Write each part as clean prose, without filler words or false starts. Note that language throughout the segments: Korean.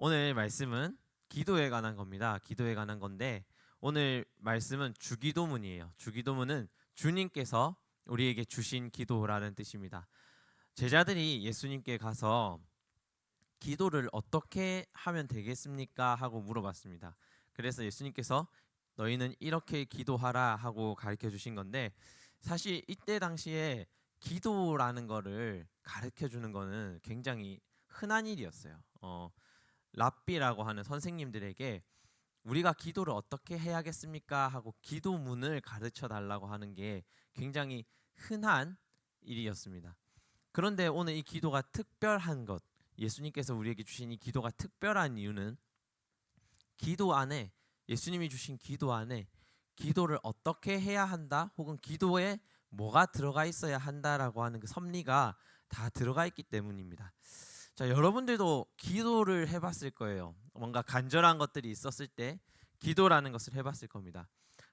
오늘 말씀은 기도에 관한 겁니다. 기도에 관한 건데 오늘 말씀은 주기도문이에요. 주기도문은 주님께서 우리에게 주신 기도라는 뜻입니다. 제자들이 예수님께 가서 기도를 어떻게 하면 되겠습니까? 하고 물어봤습니다. 그래서 예수님께서 너희는 이렇게 기도하라 하고 가르쳐 주신 건데 사실 이때 당시에 기도라는 거를 가르쳐 주는 거는 굉장히 흔한 일이었어요. 랍비라고 하는 선생님들에게 우리가 기도를 어떻게 해야겠습니까? 하고 기도문을 가르쳐 달라고 하는 게 굉장히 흔한 일이었습니다. 그런데 오늘 이 기도가 특별한 것, 예수님께서 우리에게 주신 이 기도가 특별한 이유는 기도 안에 예수님이 주신 기도 안에 기도를 어떻게 해야 한다 혹은 기도에 뭐가 들어가 있어야 한다라고 하는 그 섭리가 다 들어가 있기 때문입니다. 자, 여러분들도 기도를 해봤을 거예요. 뭔가 간절한 것들이 있었을 때 기도라는 것을 해봤을 겁니다.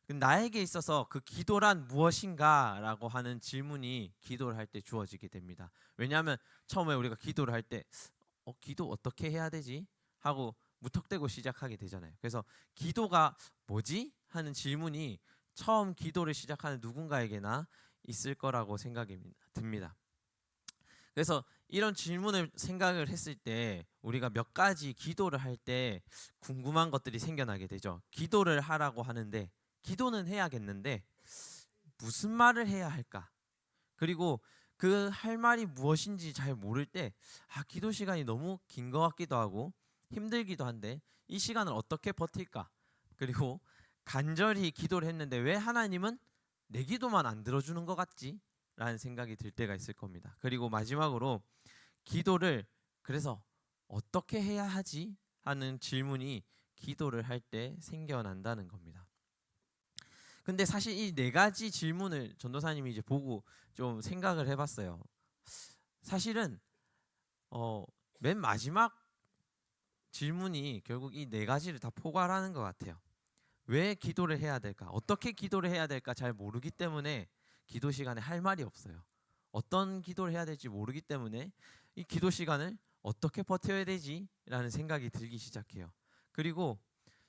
나에게 있어서 그 기도란 무엇인가라고 하는 질문이 기도를 할 때 주어지게 됩니다. 왜냐하면 처음에 우리가 기도를 할 때 기도 어떻게 해야 되지? 하고 무턱대고 시작하게 되잖아요. 그래서 기도가 뭐지? 하는 질문이 처음 기도를 시작하는 누군가에게나 있을 거라고 생각이 듭니다. 그래서 이런 질문을 생각을 했을 때 우리가 몇 가지 기도를 할 때 궁금한 것들이 생겨나게 되죠. 기도를 하라고 하는데 기도는 해야겠는데 무슨 말을 해야 할까? 그리고 그 할 말이 무엇인지 잘 모를 때 기도 시간이 너무 긴 것 같기도 하고 힘들기도 한데 이 시간을 어떻게 버틸까? 그리고 간절히 기도를 했는데 왜 하나님은 내 기도만 안 들어주는 것 같지? 라는 생각이 들 때가 있을 겁니다. 그리고 마지막으로 기도를 그래서 어떻게 해야 하지? 하는 질문이 기도를 할 때 생겨난다는 겁니다. 근데 사실 이 네 가지 질문을 전도사님이 이제 보고 좀 생각을 해봤어요. 사실은 맨 마지막 질문이 결국 이 네 가지를 다 포괄하는 것 같아요. 왜 기도를 해야 될까? 어떻게 기도를 해야 될까? 잘 모르기 때문에 기도 시간에 할 말이 없어요. 어떤 기도를 해야 될지 모르기 때문에 이 기도 시간을 어떻게 버텨야 되지? 라는 생각이 들기 시작해요. 그리고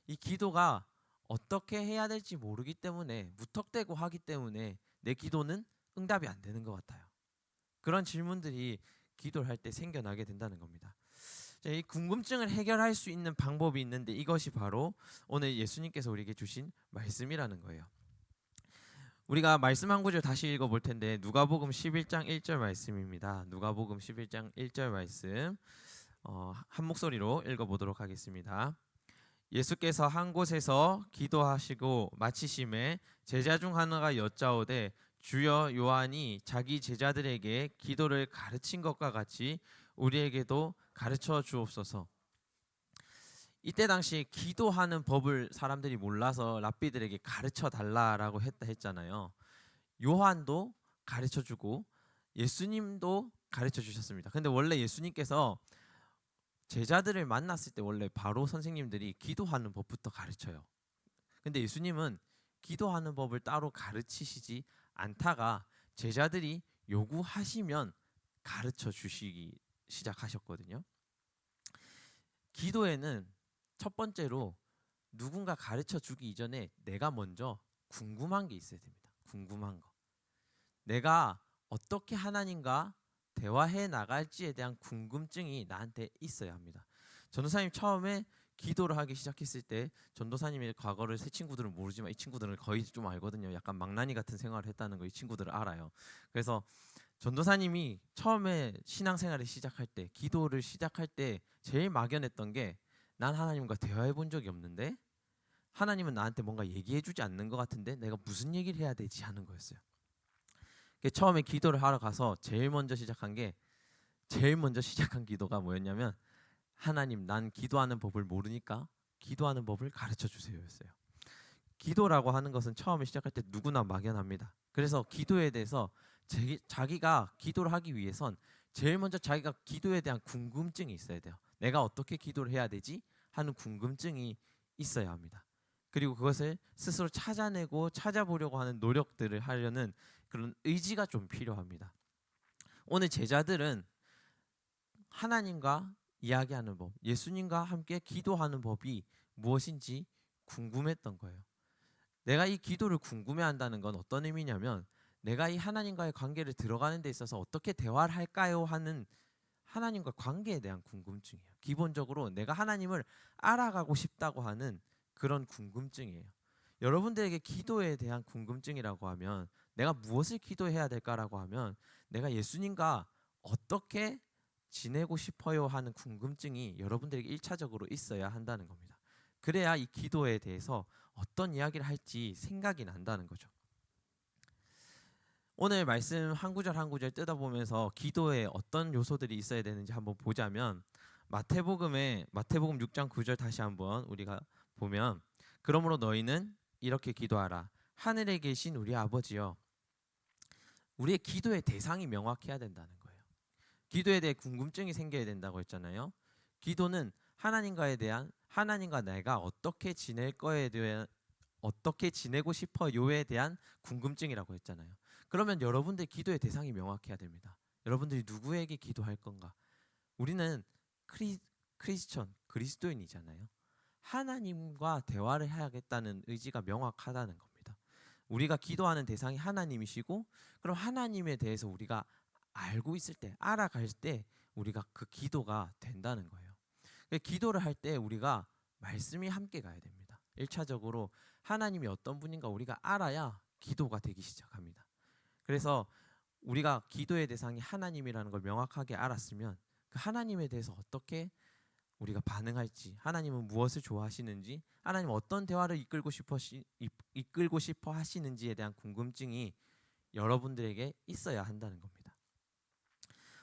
이 기도가 어떻게 해야 될지 모르기 때문에 무턱대고 하기 때문에 내 기도는 응답이 안 되는 것 같아요. 그런 질문들이 기도를 할 때 생겨나게 된다는 겁니다. 이 궁금증을 해결할 수 있는 방법이 있는데 이것이 바로 오늘 예수님께서 우리에게 주신 말씀이라는 거예요. 우리가 말씀 한 구절 다시 읽어볼 텐데 누가복음 11장 1절 말씀입니다. 누가복음 11장 1절 말씀 한 목소리로 읽어보도록 하겠습니다. 예수께서 한 곳에서 기도하시고 마치심에 제자 중 하나가 여짜오되 주여 요한이 자기 제자들에게 기도를 가르친 것과 같이 우리에게도 가르쳐 주옵소서. 이때 당시 기도하는 법을 사람들이 몰라서 랍비들에게 가르쳐 달라라고 했잖아요. 요한도 가르쳐 주고 예수님도 가르쳐 주셨습니다. 근데 원래 예수님께서 제자들을 만났을 때 원래 바로 선생님들이 기도하는 법부터 가르쳐요. 근데 예수님은 기도하는 법을 따로 가르치시지 않다가 제자들이 요구하시면 가르쳐 주시기 시작하셨거든요. 기도에는 첫 번째로 누군가 가르쳐 주기 이전에 내가 먼저 궁금한 게 있어야 됩니다. 궁금한 거. 내가 어떻게 하나님과 대화해 나갈지에 대한 궁금증이 나한테 있어야 합니다. 전도사님 처음에 기도를 하기 시작했을 때 전도사님의 과거를 새 친구들은 모르지만 이 친구들은 거의 좀 알거든요. 약간 망나니 같은 생활을 했다는 거 이 친구들은 알아요. 그래서 전도사님이 처음에 신앙생활을 시작할 때 기도를 시작할 때 제일 막연했던 게 난 하나님과 대화해 본 적이 없는데 하나님은 나한테 뭔가 얘기해 주지 않는 것 같은데 내가 무슨 얘기를 해야 되지 하는 거였어요. 처음에 기도를 하러 가서 제일 먼저 시작한 기도가 뭐였냐면 하나님 난 기도하는 법을 모르니까 기도하는 법을 가르쳐 주세요였어요. 기도라고 하는 것은 처음에 시작할 때 누구나 막연합니다. 그래서 기도에 대해서 자기가 기도를 하기 위해선 제일 먼저 자기가 기도에 대한 궁금증이 있어야 돼요. 내가 어떻게 기도를 해야 되지? 하는 궁금증이 있어야 합니다. 그리고 그것을 스스로 찾아내고 찾아보려고 하는 노력들을 하려는 그런 의지가 좀 필요합니다. 오늘 제자들은 하나님과 이야기하는 법, 예수님과 함께 기도하는 법이 무엇인지 궁금했던 거예요. 내가 이 기도를 궁금해한다는 건 어떤 의미냐면 내가 이 하나님과의 관계를 들어가는 데 있어서 어떻게 대화를 할까요 하는 하나님과 관계에 대한 궁금증이에요. 기본적으로 내가 하나님을 알아가고 싶다고 하는 그런 궁금증이에요. 여러분들에게 기도에 대한 궁금증이라고 하면 내가 무엇을 기도해야 될까라고 하면 내가 예수님과 어떻게 지내고 싶어요 하는 궁금증이 여러분들에게 1차적으로 있어야 한다는 겁니다. 그래야 이 기도에 대해서 어떤 이야기를 할지 생각이 난다는 거죠. 오늘 말씀 한 구절 한 구절 뜯어보면서 기도에 어떤 요소들이 있어야 되는지 한번 보자면 마태복음 6장 9절 다시 한번 우리가 보면 그러므로 너희는 이렇게 기도하라. 하늘에 계신 우리 아버지여. 우리의 기도의 대상이 명확해야 된다는 거예요. 기도에 대해 궁금증이 생겨야 된다고 했잖아요. 기도는 하나님과 내가 어떻게 지낼 거에 대한 어떻게 지내고 싶어요에 대한 궁금증이라고 했잖아요. 그러면 여러분들 기도의 대상이 명확해야 됩니다. 여러분들이 누구에게 기도할 건가? 우리는 그리스도인이잖아요. 하나님과 대화를 해야겠다는 의지가 명확하다는 겁니다. 우리가 기도하는 대상이 하나님이시고 그럼 하나님에 대해서 우리가 알고 있을 때, 알아갈 때 우리가 그 기도가 된다는 거예요. 기도를 할 때 우리가 말씀이 함께 가야 됩니다. 1차적으로 하나님이 어떤 분인가 우리가 알아야 기도가 되기 시작합니다. 그래서 우리가 기도의 대상이 하나님이라는 걸 명확하게 알았으면 그 하나님에 대해서 어떻게 우리가 반응할지, 하나님은 무엇을 좋아하시는지, 하나님은 어떤 대화를 이끌고 싶어 하시는지에 대한 궁금증이 여러분들에게 있어야 한다는 겁니다.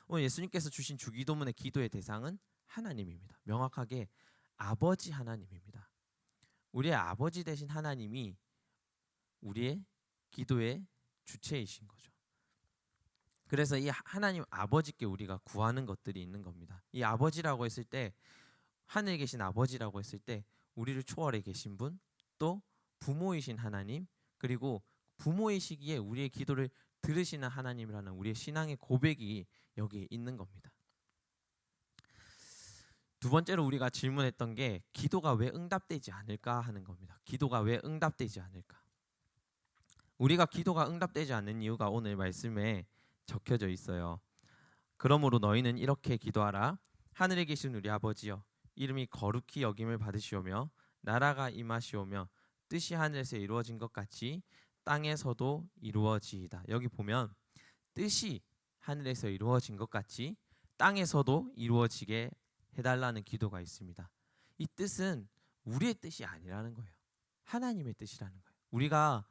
오늘 예수님께서 주신 주기도문의 기도의 대상은 하나님입니다. 명확하게 아버지 하나님입니다. 우리의 아버지 되신 하나님이 우리의 기도의 주체이신 거죠. 그래서 이 하나님 아버지께 우리가 구하는 것들이 있는 겁니다. 이 아버지라고 했을 때 하늘에 계신 아버지라고 했을 때 우리를 초월해 계신 분, 또 부모이신 하나님, 그리고 부모이시기에 우리의 기도를 들으시는 하나님이라는 우리의 신앙의 고백이 여기에 있는 겁니다. 두 번째로 우리가 질문했던 게 기도가 왜 응답되지 않을까 하는 겁니다. 기도가 왜 응답되지 않을까? 우리가 기도가 응답되지 않는 이유가 오늘 말씀에 적혀져 있어요. 그러므로 너희는 이렇게 기도하라. 하늘에 계신 우리 아버지여, 이름이 거룩히 여김을 받으시오며 나라가 임하시오며 뜻이 하늘에서 이루어진 것 같이 땅에서도 이루어지이다. 여기 보면 뜻이 하늘에서 이루어진 것 같이 땅에서도 이루어지게 해달라는 기도가 있습니다. 이 뜻은 우리의 뜻이 아니라는 거예요. 하나님의 뜻이라는 거예요. 우리가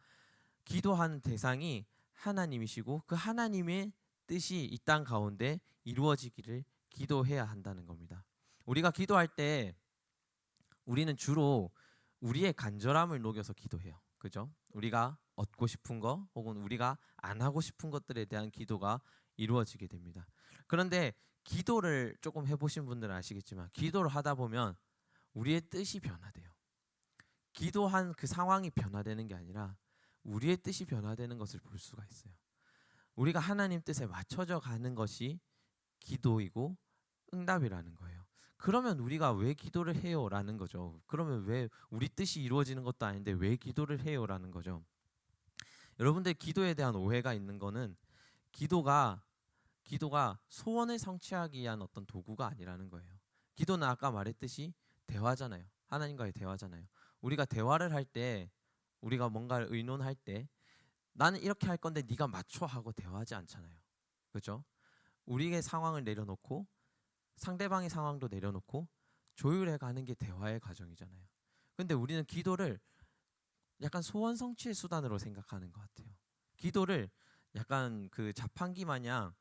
기도하는 대상이 하나님이시고 그 하나님의 뜻이 이 땅 가운데 이루어지기를 기도해야 한다는 겁니다. 우리가 기도할 때 우리는 주로 우리의 간절함을 녹여서 기도해요. 그죠? 우리가 얻고 싶은 거 혹은 우리가 안 하고 싶은 것들에 대한 기도가 이루어지게 됩니다. 그런데 기도를 조금 해보신 분들은 아시겠지만 기도를 하다 보면 우리의 뜻이 변화돼요. 기도한 그 상황이 변화되는 게 아니라 우리의 뜻이 변화되는 것을 볼 수가 있어요. 우리가 하나님 뜻에 맞춰져 가는 것이 기도이고 응답이라는 거예요. 그러면 우리가 왜 기도를 해요? 라는 거죠. 그러면 왜 우리 뜻이 이루어지는 것도 아닌데 왜 기도를 해요? 라는 거죠. 여러분들 기도에 대한 오해가 있는 거는 기도가 소원을 성취하기 위한 어떤 도구가 아니라는 거예요. 기도는 아까 말했듯이 대화잖아요. 하나님과의 대화잖아요. 우리가 대화를 할 때 우리가 뭔가를 의논할 때 나는 이렇게 할 건데 네가 맞춰 하고 대화하지 않잖아요. 그렇죠? 우리의 상황을 내려놓고 상대방의 상황도 내려놓고 조율해 가는 게 대화의 과정이잖아요. 근데 우리는 기도를 약간 소원 성취의 수단으로 생각하는 것 같아요. 기도를 약간 그 자판기 마냥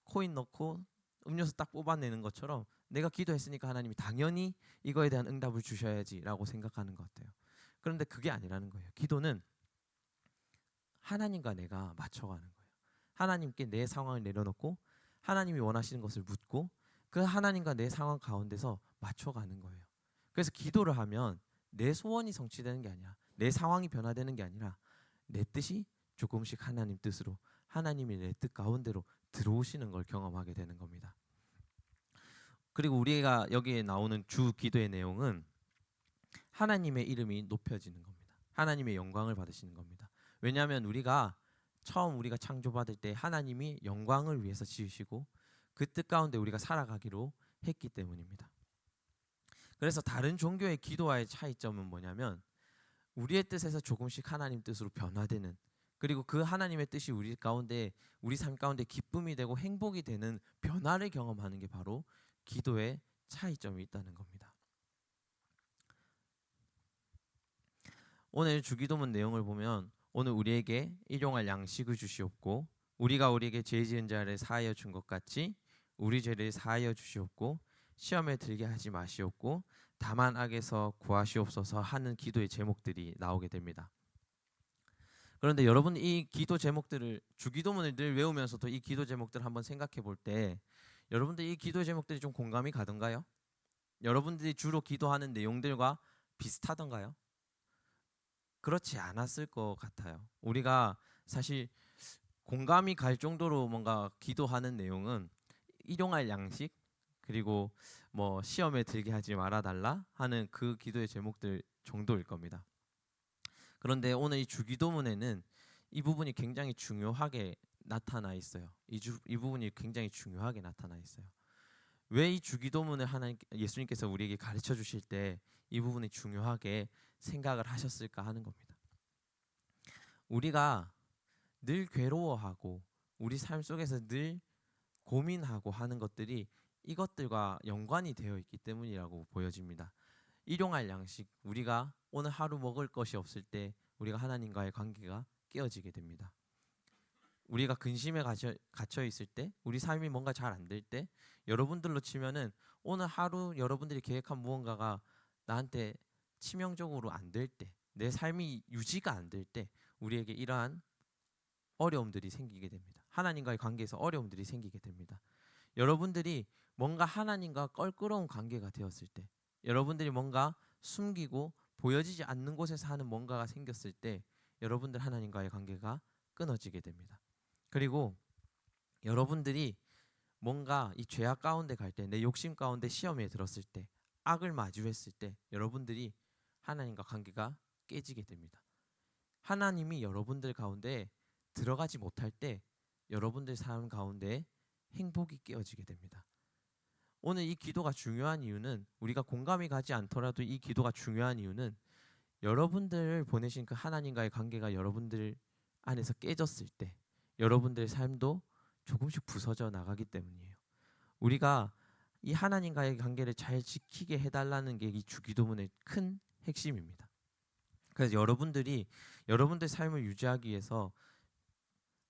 코인 넣고 음료수 딱 뽑아내는 것처럼 내가 기도했으니까 하나님이 당연히 이거에 대한 응답을 주셔야지라고 생각하는 것 같아요. 그런데 그게 아니라는 거예요. 기도는 하나님과 내가 맞춰가는 거예요. 하나님께 내 상황을 내려놓고 하나님이 원하시는 것을 묻고 그 하나님과 내 상황 가운데서 맞춰가는 거예요. 그래서 기도를 하면 내 소원이 성취되는 게 아니라 내 상황이 변화되는 게 아니라 내 뜻이 조금씩 하나님 뜻으로 하나님이 내 뜻 가운데로 들어오시는 걸 경험하게 되는 겁니다. 그리고 우리가 여기에 나오는 주 기도의 내용은 하나님의 이름이 높여지는 겁니다. 하나님의 영광을 받으시는 겁니다. 왜냐하면 우리가 창조받을 때 하나님이 영광을 위해서 지으시고 그 뜻 가운데 우리가 살아가기로 했기 때문입니다. 그래서 다른 종교의 기도와의 차이점은 뭐냐면 우리의 뜻에서 조금씩 하나님 뜻으로 변화되는, 그리고 그 하나님의 뜻이 우리 삶 가운데 기쁨이 되고 행복이 되는 변화를 경험하는 게 바로 기도의 차이점이 있다는 겁니다. 오늘 주기도문 내용을 보면 오늘 우리에게 일용할 양식을 주시옵고 우리가 우리에게 죄 지은 자를 사하여 준 것 같이 우리 죄를 사하여 주시옵고 시험에 들게 하지 마시옵고 다만 악에서 구하시옵소서 하는 기도의 제목들이 나오게 됩니다. 그런데 여러분 이 기도 제목들을 주기도문을 늘 외우면서도 이 기도 제목들을 한번 생각해 볼 때 여러분들 이 기도 제목들이 좀 공감이 가던가요? 여러분들이 주로 기도하는 내용들과 비슷하던가요? 그렇지 않았을 것 같아요. 우리가 사실 공감이 갈 정도로 뭔가 기도하는 내용은 일용할 양식 그리고 뭐 시험에 들게 하지 말아달라 하는 그 기도의 제목들 정도일 겁니다. 그런데 오늘 이 주기도문에는 이 부분이 굉장히 중요하게 나타나 있어요. 이 부분이 굉장히 중요하게 나타나 있어요. 왜 이 주기도문을 예수님께서 우리에게 가르쳐 주실 때 이 부분이 중요하게 생각을 하셨을까 하는 겁니다. 우리가 늘 괴로워하고 우리 삶 속에서 늘 고민하고 하는 것들이 이것들과 연관이 되어 있기 때문이라고 보여집니다. 일용할 양식, 우리가 오늘 하루 먹을 것이 없을 때 우리가 하나님과의 관계가 깨어지게 됩니다. 우리가 근심에 갇혀 있을 때, 우리 삶이 뭔가 잘 안 될 때, 여러분들로 치면은 오늘 하루 여러분들이 계획한 무언가가 나한테 치명적으로 안 될 때, 내 삶이 유지가 안 될 때 우리에게 이러한 어려움들이 생기게 됩니다. 하나님과의 관계에서 어려움들이 생기게 됩니다. 여러분들이 뭔가 하나님과 껄끄러운 관계가 되었을 때, 여러분들이 뭔가 숨기고 보여지지 않는 곳에서 하는 뭔가가 생겼을 때 여러분들 하나님과의 관계가 끊어지게 됩니다. 그리고 여러분들이 뭔가 이 죄악 가운데 갈 때, 내 욕심 가운데 시험에 들었을 때, 악을 마주했을 때 여러분들이 하나님과 관계가 깨지게 됩니다. 하나님이 여러분들 가운데 들어가지 못할 때 여러분들 삶 가운데 행복이 깨어지게 됩니다. 오늘 이 기도가 중요한 이유는, 우리가 공감이 가지 않더라도 이 기도가 중요한 이유는 여러분들을 보내신 그 하나님과의 관계가 여러분들 안에서 깨졌을 때 여러분들의 삶도 조금씩 부서져 나가기 때문이에요. 우리가 이 하나님과의 관계를 잘 지키게 해달라는 게 이 주기도문의 큰 핵심입니다. 그래서 여러분들 삶을 유지하기 위해서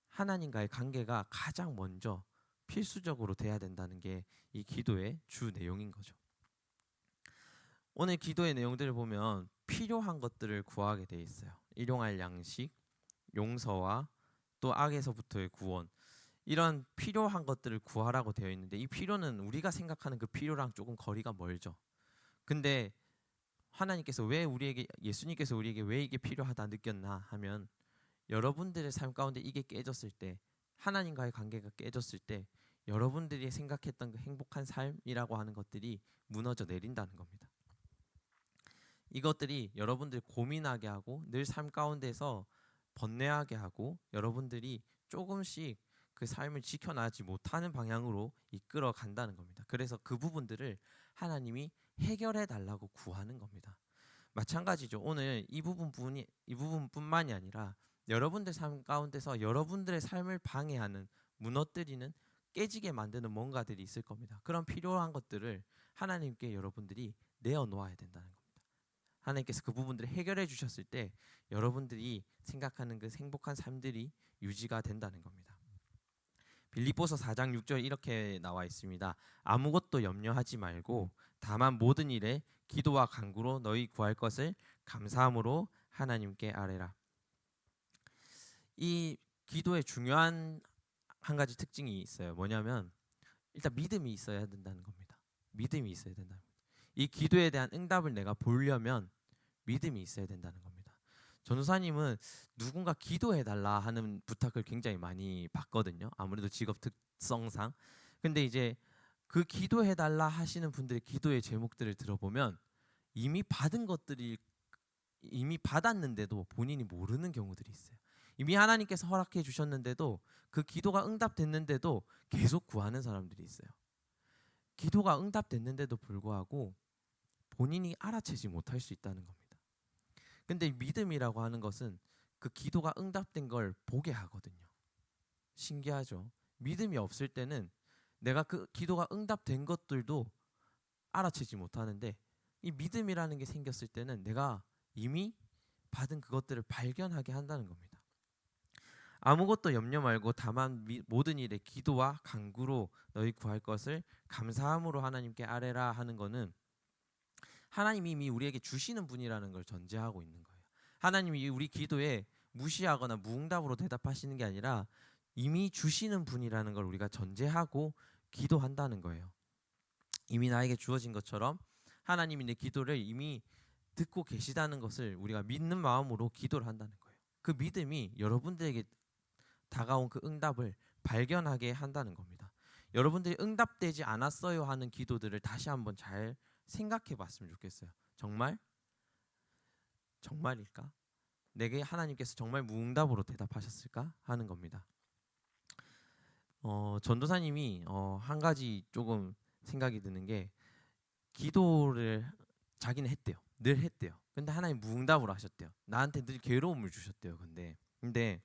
하나님과의 관계가 가장 먼저 필수적으로 돼야 된다는 게 이 기도의 주 내용인 거죠. 오늘 기도의 내용들을 보면 필요한 것들을 구하게 돼 있어요. 일용할 양식, 용서와 또 악에서부터의 구원, 이런 필요한 것들을 구하라고 되어 있는데 이 필요는 우리가 생각하는 그 필요랑 조금 거리가 멀죠. 근데 예수님께서 우리에게 왜 이게 필요하다 느꼈나 하면 여러분들의 삶 가운데 이게 깨졌을 때, 하나님과의 관계가 깨졌을 때 여러분들이 생각했던 그 행복한 삶이라고 하는 것들이 무너져 내린다는 겁니다. 이것들이 여러분들 고민하게 하고 늘 삶 가운데서 번뇌하게 하고 여러분들이 조금씩 그 삶을 지켜나지 못하는 방향으로 이끌어 간다는 겁니다. 그래서 그 부분들을 하나님이 해결해 달라고 구하는 겁니다. 마찬가지죠. 오늘 이 부분뿐만이 아니라 여러분들 삶 가운데서 여러분들의 삶을 방해하는, 무너뜨리는, 깨지게 만드는 뭔가들이 있을 겁니다. 그런 필요한 것들을 하나님께 여러분들이 내어 놓아야 된다는 겁니다. 하나님께서 그 부분들을 해결해 주셨을 때 여러분들이 생각하는 그 행복한 삶들이 유지가 된다는 겁니다. 빌립보서 4장 6절 이렇게 나와 있습니다. 아무것도 염려하지 말고 다만 모든 일에 기도와 간구로 너희 구할 것을 감사함으로 하나님께 아뢰라. 이 기도의 중요한 한 가지 특징이 있어요. 뭐냐면 일단 믿음이 있어야 된다는 겁니다. 믿음이 있어야 된다. 이 기도에 대한 응답을 내가 보려면 믿음이 있어야 된다는 겁니다. 전도사님은 누군가 기도해달라 하는 부탁을 굉장히 많이 받거든요. 아무래도 직업 특성상. 근데 이제 그 기도해달라 하시는 분들의 기도의 제목들을 들어보면 이미 받은 것들이 이미 받았는데도 본인이 모르는 경우들이 있어요. 이미 하나님께서 허락해 주셨는데도 그 기도가 응답됐는데도 계속 구하는 사람들이 있어요. 기도가 응답됐는데도 불구하고 본인이 알아채지 못할 수 있다는 겁니다. 근데 믿음이라고 하는 것은 그 기도가 응답된 걸 보게 하거든요. 신기하죠? 믿음이 없을 때는 내가 그 기도가 응답된 것들도 알아채지 못하는데, 이 믿음이라는 게 생겼을 때는 내가 이미 받은 그것들을 발견하게 한다는 겁니다. 아무것도 염려 말고 다만 모든 일에 기도와 간구로 너희 구할 것을 감사함으로 하나님께 아뢰라 하는 거는 하나님이 이미 우리에게 주시는 분이라는 걸 전제하고 있는 거예요. 하나님이 우리 기도에 무시하거나 무응답으로 대답하시는 게 아니라 이미 주시는 분이라는 걸 우리가 전제하고 기도한다는 거예요. 이미 나에게 주어진 것처럼 하나님이 내 기도를 이미 듣고 계시다는 것을 우리가 믿는 마음으로 기도를 한다는 거예요. 그 믿음이 여러분들에게 다가온 그 응답을 발견하게 한다는 겁니다. 여러분들이 응답되지 않았어요 하는 기도들을 다시 한번 잘 생각해 봤으면 좋겠어요. 정말일까? 내게 하나님께서 정말 무응답으로 대답하셨을까 하는 겁니다. 전도사님이 한 가지 조금 생각이 드는 게, 기도를 자기는 했대요. 늘 했대요. 근데 하나님 무응답으로 하셨대요. 나한테 늘 괴로움을 주셨대요. 근데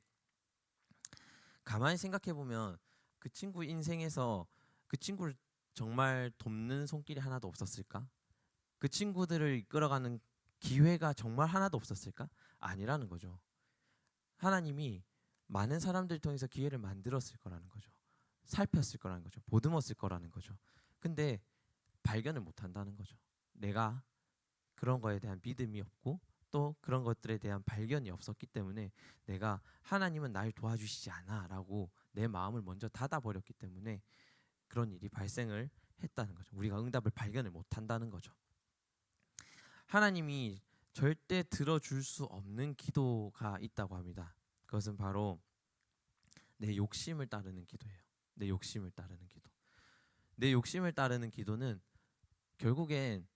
가만히 생각해 보면 그 친구 인생에서 그 친구를 정말 돕는 손길이 하나도 없었을까? 그 친구들을 이끌어가는 기회가 정말 하나도 없었을까? 아니라는 거죠. 하나님이 많은 사람들 통해서 기회를 만들었을 거라는 거죠. 살폈을 거라는 거죠. 보듬었을 거라는 거죠. 근데 발견을 못 한다는 거죠. 내가 그런 거에 대한 믿음이 없고 또 그런 것들에 대한 발견이 없었기 때문에 내가 하나님은 날 도와주시지 않아 라고 내 마음을 먼저 닫아버렸기 때문에 그런 일이 발생을 했다는 거죠. 우리가 응답을 발견을 못 한다는 거죠. 하나님이 절대 들어줄 수 없는 기도가 있다고 합니다. 그것은 바로 내 욕심을 따르는 기도예요. 내 욕심을 따르는 기도. 내 욕심을 따르는 기도는 결국엔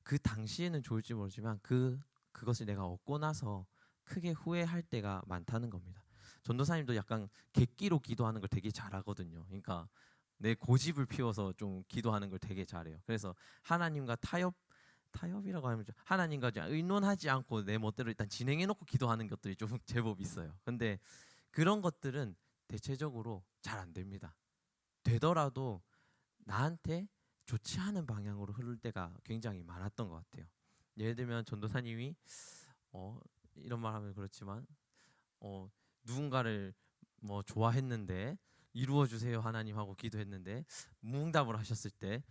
그 당시에는 좋을지 모르지만 그것을 내가 얻고 나서 크게 후회할 때가 많다는 겁니다. 전도사님도 약간 객기로 기도하는 걸 되게 잘하거든요. 그러니까 내 고집을 피워서 좀 기도하는 걸 되게 잘해요. 그래서 하나님과 타협이라고 하면 하나님과 의논하지 않고 내 멋대로 일단 진행해놓고 기도하는 것들이 좀 제법 있어요. 근데 그런 것들은 대체적으로 잘 안 됩니다. 되더라도 나한테 좋지 않은 방향으로 흐를 때가 굉장히 많았던 것 같아요. 예를 들면 전도사님이 이런 말하면 그렇지만 누군가를 뭐 좋아했는데 이루어 주세요 하나님 하고 기도했는데 무응답을 하셨을 때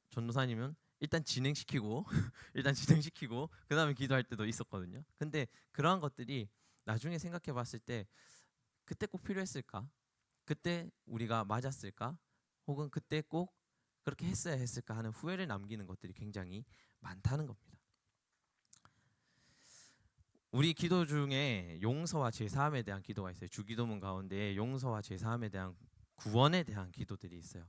전도사님은 일단 진행시키고 그다음에 기도할 때도 있었거든요. 근데 그러한 것들이 나중에 생각해 봤을 때 그때 꼭 필요했을까? 그때 우리가 맞았을까? 혹은 그때 꼭 그렇게 했어야 했을까 하는 후회를 남기는 것들이 굉장히 많다는 겁니다. 우리 기도 중에 용서와 제사함에 대한 기도가 있어요. 주기도문 가운데 용서와 제사함에 대한 구원에 대한 기도들이 있어요.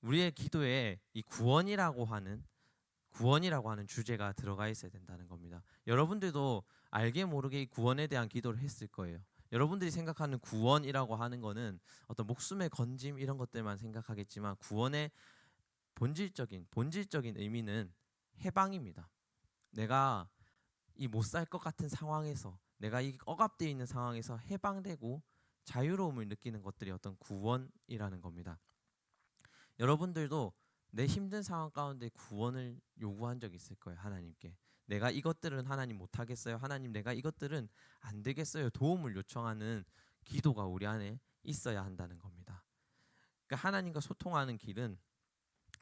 우리의 기도에 이 구원이라고 하는 주제가 들어가 있어야 된다는 겁니다. 여러분들도 알게 모르게 이 구원에 대한 기도를 했을 거예요. 여러분들이 생각하는 구원이라고 하는 거는 어떤 목숨의 건짐 이런 것들만 생각하겠지만 구원의 본질적인 의미는 해방입니다. 내가 이 못 살 것 같은 상황에서, 내가 이 억압되어 있는 상황에서 해방되고 자유로움을 느끼는 것들이 어떤 구원이라는 겁니다. 여러분들도 내 힘든 상황 가운데 구원을 요구한 적 있을 거예요. 하나님께 내가 이것들은 하나님 못하겠어요, 하나님 내가 이것들은 안 되겠어요, 도움을 요청하는 기도가 우리 안에 있어야 한다는 겁니다. 그러니까 하나님과 소통하는 길은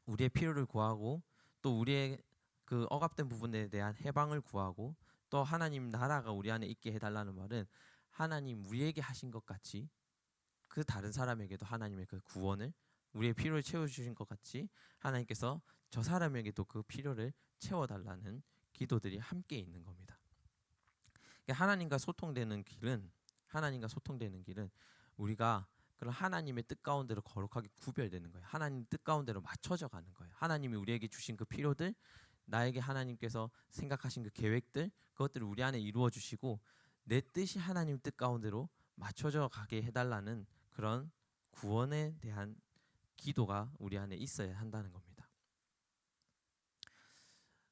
우리의 필요를 구하고 또 우리의 그 억압된 부분에 대한 해방을 구하고 또 하나님 나라가 우리 안에 있게 해달라는 말은 하나님 우리에게 하신 것 같이 그 다른 사람에게도 하나님의 그 구원을, 우리의 필요를 채워주신 것 같이 하나님께서 저 사람에게도 그 필요를 채워달라는 기도들이 함께 있는 겁니다. 그러니까 하나님과 소통되는 길은 우리가 그런 하나님의 뜻 가운데로 거룩하게 구별되는 거예요. 하나님 뜻 가운데로 맞춰져 가는 거예요. 하나님이 우리에게 주신 그 필요들, 나에게 하나님께서 생각하신 그 계획들, 그것들을 우리 안에 이루어 주시고 내 뜻이 하나님 뜻 가운데로 맞춰져 가게 해달라는 그런 구원에 대한 기도가 우리 안에 있어야 한다는 겁니다.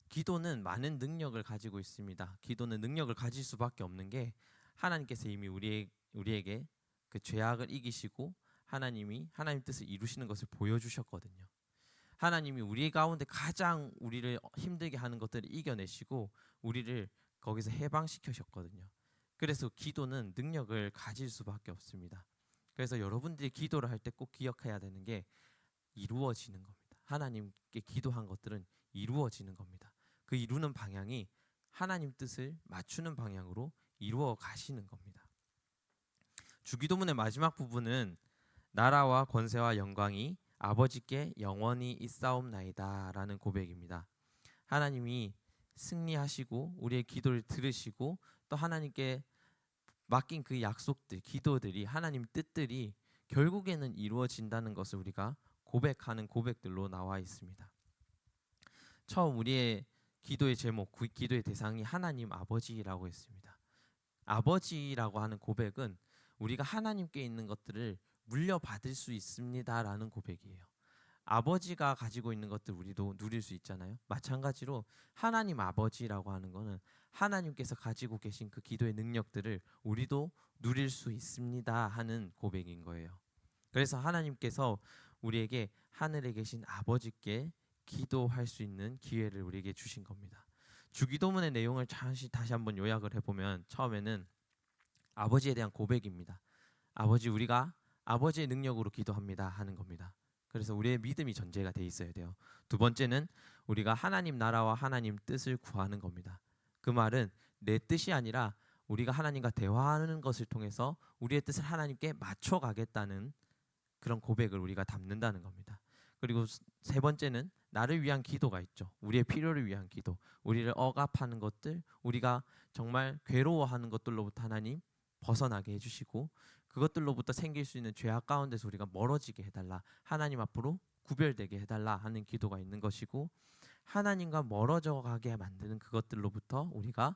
기도는 많은 능력을 가지고 있습니다. 기도는 능력을 가질 수밖에 없는 게 하나님께서 이미 우리에게 그 죄악을 이기시고 하나님이 하나님 뜻을 이루시는 것을 보여주셨거든요. 하나님이 우리 가운데 가장 우리를 힘들게 하는 것들을 이겨내시고 우리를 거기서 해방시키셨거든요. 그래서 기도는 능력을 가질 수밖에 없습니다. 그래서 여러분들이 기도를 할 때 꼭 기억해야 되는 게 이루어지는 겁니다. 하나님께 기도한 것들은 이루어지는 겁니다. 그 이루는 방향이 하나님 뜻을 맞추는 방향으로 이루어 가시는 겁니다. 주기도문의 마지막 부분은 나라와 권세와 영광이 아버지께 영원히 있사옵나이다라는 고백입니다. 하나님이 승리하시고 우리의 기도를 들으시고 또 하나님께 맡긴 그 약속들, 기도들이 하나님 뜻들이 결국에는 이루어진다는 것을 우리가 고백하는 고백들로 나와 있습니다. 처음 우리의 기도의 제목, 기도의 대상이 하나님 아버지라고 했습니다. 아버지라고 하는 고백은 우리가 하나님께 있는 것들을 물려받을 수 있습니다라는 고백이에요. 아버지가 가지고 있는 것들 우리도 누릴 수 있잖아요. 마찬가지로 하나님 아버지라고 하는 거는 하나님께서 가지고 계신 그 기도의 능력들을 우리도 누릴 수 있습니다 하는 고백인 거예요. 그래서 하나님께서 우리에게 하늘에 계신 아버지께 기도할 수 있는 기회를 우리에게 주신 겁니다. 주기도문의 내용을 다시 한번 요약을 해보면 처음에는 아버지에 대한 고백입니다. 아버지, 우리가 아버지의 능력으로 기도합니다 하는 겁니다. 그래서 우리의 믿음이 전제가 돼 있어야 돼요. 두 번째는 우리가 하나님 나라와 하나님 뜻을 구하는 겁니다. 그 말은 내 뜻이 아니라 우리가 하나님과 대화하는 것을 통해서 우리의 뜻을 하나님께 맞춰가겠다는 그런 고백을 우리가 담는다는 겁니다. 그리고 세 번째는 나를 위한 기도가 있죠. 우리의 필요를 위한 기도, 우리를 억압하는 것들, 우리가 정말 괴로워하는 것들로부터 하나님 벗어나게 해주시고 그것들로부터 생길 수 있는 죄악 가운데서 우리가 멀어지게 해달라, 하나님 앞으로 구별되게 해달라 하는 기도가 있는 것이고, 하나님과 멀어져 가게 만드는 그것들로부터 우리가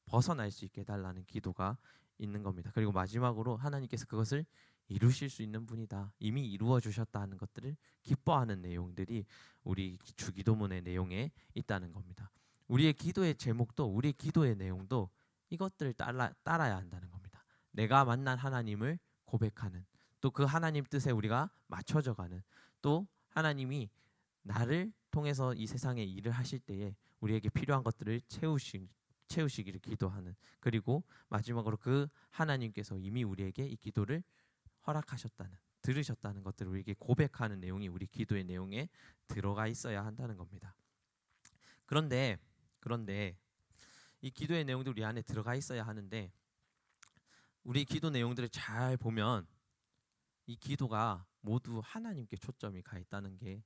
벗어날 수 있게 해달라는 기도가 있는 겁니다. 그리고 마지막으로 하나님께서 그것을 이루실 수 있는 분이다, 이미 이루어 주셨다 하는 것들을 기뻐하는 내용들이 우리 주기도문의 내용에 있다는 겁니다. 우리의 기도의 제목도 우리의 기도의 내용도 이것들을 따라야 한다는 겁니다. 내가 만난 하나님을 고백하는, 또 그 하나님 뜻에 우리가 맞춰져 가는, 또 하나님이 나를 통해서 이 세상에 일을 하실 때에 우리에게 필요한 것들을 채우시기를 기도하는, 그리고 마지막으로 그 하나님께서 이미 우리에게 이 기도를 허락하셨다는, 들으셨다는 것들을 우리에게 고백하는 내용이 우리 기도의 내용에 들어가 있어야 한다는 겁니다. 그런데 이 기도의 내용도 우리 안에 들어가 있어야 하는데, 우리 기도 내용들을 잘 보면 이 기도가 모두 하나님께 초점이 가 있다는 게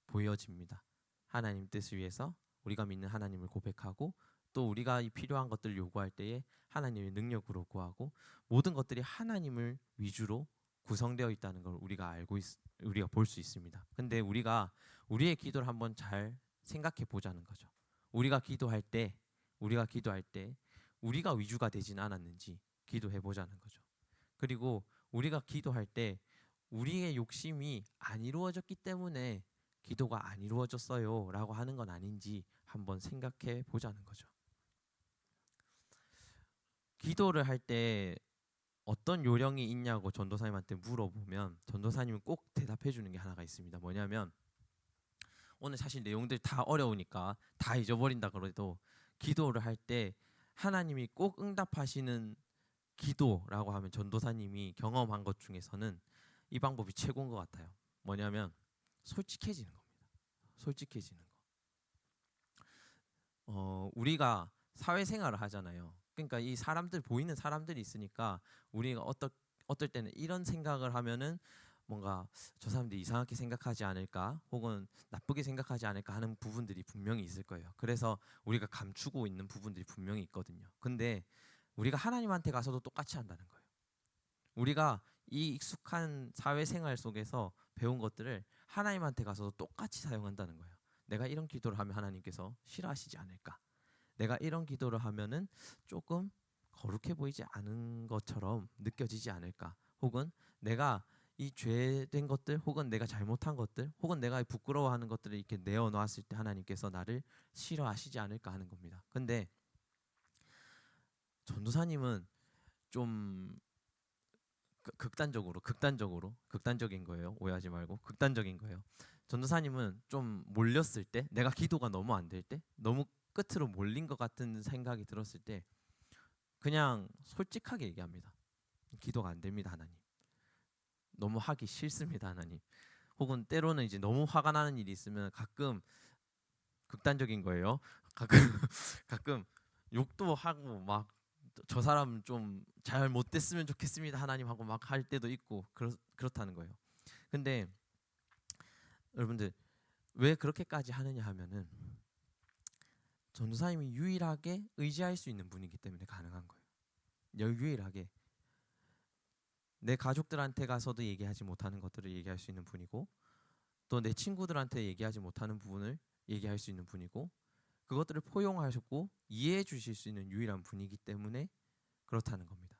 보여집니다. 하나님 뜻을 위해서 우리가 믿는 하나님을 고백하고, 또 우리가 이 필요한 것들을 요구할 때에 하나님의 능력으로 구하고, 모든 것들이 하나님을 위주로 구성되어 있다는 걸 우리가 우리가 볼 수 있습니다. 근데 우리가 우리의 기도를 한번 잘 생각해 보자는 거죠. 우리가 기도할 때 우리가 위주가 되진 않았는지 기도해 보자는 거죠. 그리고 우리가 기도할 때 우리의 욕심이 안 이루어졌기 때문에 기도가 안 이루어졌어요 라고 하는 건 아닌지 한번 생각해 보자는 거죠. 기도를 할 때 어떤 요령이 있냐고 전도사님한테 물어보면 전도사님은 꼭 대답해 주는 게 하나가 있습니다. 뭐냐면, 오늘 사실 내용들 다 어려우니까 다 잊어버린다 그래도 기도를 할 때 하나님이 꼭 응답하시는 기도라고 하면 전도사님이 경험한 것 중에서는 이 방법이 최고인 것 같아요. 뭐냐면 솔직해지는 겁니다. 솔직해지는 거. 우리가 사회생활을 하잖아요. 그러니까 이 사람들, 보이는 사람들이 있으니까 우리가 어떨 때는 이런 생각을 하면은 뭔가 저 사람들이 이상하게 생각하지 않을까, 혹은 나쁘게 생각하지 않을까 하는 부분들이 분명히 있을 거예요. 그래서 우리가 감추고 있는 부분들이 분명히 있거든요. 근데 우리가 하나님한테 가서도 똑같이 한다는 거예요. 우리가 이 익숙한 사회생활 속에서 배운 것들을 하나님한테 가서 똑같이 사용한다는 거예요. 내가 이런 기도를 하면 하나님께서 싫어하시지 않을까? 내가 이런 기도를 하면은 조금 거룩해 보이지 않은 것처럼 느껴지지 않을까? 혹은 내가 이 죄된 것들, 혹은 내가 잘못한 것들, 혹은 내가 부끄러워하는 것들을 이렇게 내어놓았을 때 하나님께서 나를 싫어하시지 않을까 하는 겁니다. 근데 전도사님은 좀 극단적인 거예요. 오해하지 말고 극단적인 거예요. 전도사님은 좀 몰렸을 때, 내가 기도가 너무 안 될 때, 너무 끝으로 몰린 것 같은 생각이 들었을 때 그냥 솔직하게 얘기합니다. 기도가 안 됩니다, 하나님. 너무 하기 싫습니다, 하나님. 혹은 때로는 이제 너무 화가 나는 일이 있으면 가끔 극단적인 거예요. 가끔 가끔 욕도 하고 막 저 사람 좀 잘 못됐으면 좋겠습니다, 하나님 하고 막 할 때도 있고 그렇다는 거예요. 근데 여러분들 왜 그렇게까지 하느냐 하면은 전도사님이 유일하게 의지할 수 있는 분이기 때문에 가능한 거예요. 유일하게 내 가족들한테 가서도 얘기하지 못하는 것들을 얘기할 수 있는 분이고, 또 내 친구들한테 얘기하지 못하는 부분을 얘기할 수 있는 분이고, 그것들을 포용하셨고 이해해 주실 수 있는 유일한 분이기 때문에 그렇다는 겁니다.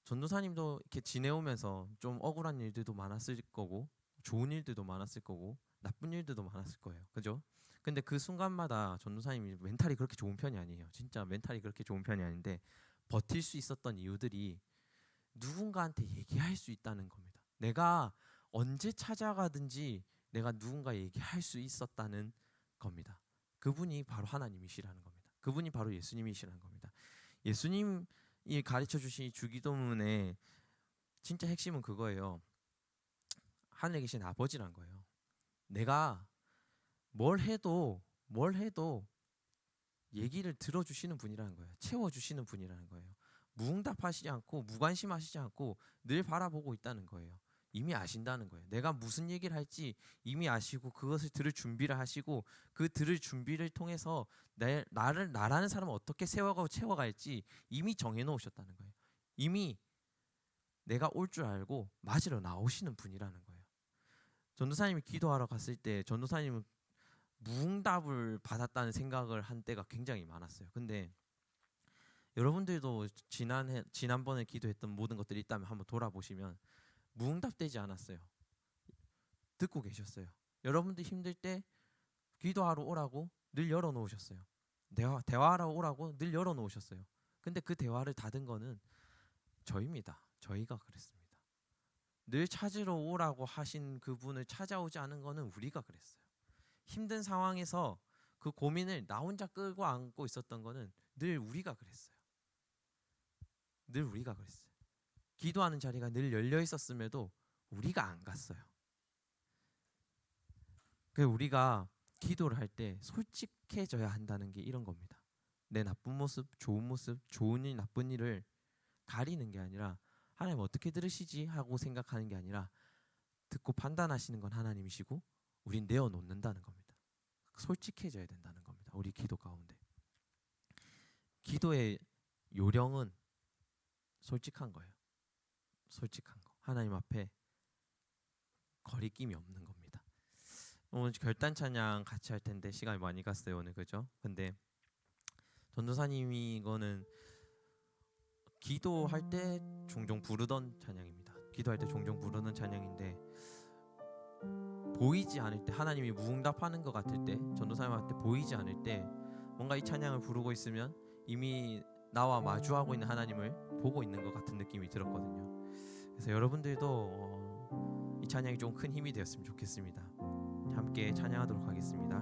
전도사님도 이렇게 지내오면서 좀 억울한 일들도 많았을 거고, 좋은 일들도 많았을 거고, 나쁜 일들도 많았을 거예요. 그죠? 근데 그 순간마다 전도사님이 멘탈이 그렇게 좋은 편이 아니에요. 진짜 멘탈이 그렇게 좋은 편이 아닌데 버틸 수 있었던 이유들이 누군가한테 얘기할 수 있다는 겁니다. 내가 언제 찾아가든지 내가 누군가 얘기할 수 있었다는 겁니다. 그분이 바로 하나님이시라는 겁니다. 그분이 바로 예수님이시라는 겁니다. 예수님이 가르쳐 주신 주기도문의 진짜 핵심은 그거예요. 하늘에 계신 아버지란 거예요. 내가 뭘 해도 얘기를 들어주시는 분이라는 거예요. 채워주시는 분이라는 거예요. 무응답하시지 않고 무관심하시지 않고 늘 바라보고 있다는 거예요. 이미 아신다는 거예요. 내가 무슨 얘기를 할지 이미 아시고 그것을 들을 준비를 하시고 그 들을 준비를 통해서 나라는 사람을 어떻게 세워가고 채워갈지 이미 정해놓으셨다는 거예요. 이미 내가 올 줄 알고 맞으러 나오시는 분이라는 거예요. 전도사님이 기도하러 갔을 때 전도사님은 무응답을 받았다는 생각을 한 때가 굉장히 많았어요. 근데 여러분들도 지난번에 기도했던 모든 것들이 있다면 한번 돌아보시면 무응답되지 않았어요. 듣고 계셨어요. 여러분들 힘들 때 기도하러 오라고 늘 열어놓으셨어요. 대화하러 오라고 늘 열어놓으셨어요. 근데 그 대화를 닫은 거는 저희입니다. 저희가 그랬습니다. 늘 찾으러 오라고 하신 그분을 찾아오지 않은 거는 우리가 그랬어요. 힘든 상황에서 그 고민을 나 혼자 끌고 안고 있었던 거는 늘 우리가 그랬어요. 늘 우리가 그랬어요. 기도하는 자리가 늘 열려 있었음에도 우리가 안 갔어요. 그 우리가 기도를 할 때 솔직해져야 한다는 게 이런 겁니다. 내 나쁜 모습, 좋은 모습, 좋은 일, 나쁜 일을 가리는 게 아니라 하나님 어떻게 들으시지 하고 생각하는 게 아니라 듣고 판단하시는 건 하나님이시고 우린 내어놓는다는 겁니다. 솔직해져야 된다는 겁니다. 우리 기도 가운데. 기도의 요령은 솔직한 거예요. 솔직한 거. 하나님 앞에 거리낌이 없는 겁니다. 오늘 결단 찬양 같이 할 텐데 시간이 많이 갔어요 오늘, 그죠? 근데 전도사님이 이거는 기도할 때 종종 부르던 찬양입니다. 기도할 때 종종 부르는 찬양인데 보이지 않을 때, 하나님이 무응답하는 것 같을 때, 전도사님한테 보이지 않을 때 뭔가 이 찬양을 부르고 있으면 이미 나와 마주하고 있는 하나님을 보고 있는 것 같은 느낌이 들었거든요. 그래서 여러분들도 이 찬양이 좀 큰 힘이 되었으면 좋겠습니다. 함께 찬양하도록 하겠습니다.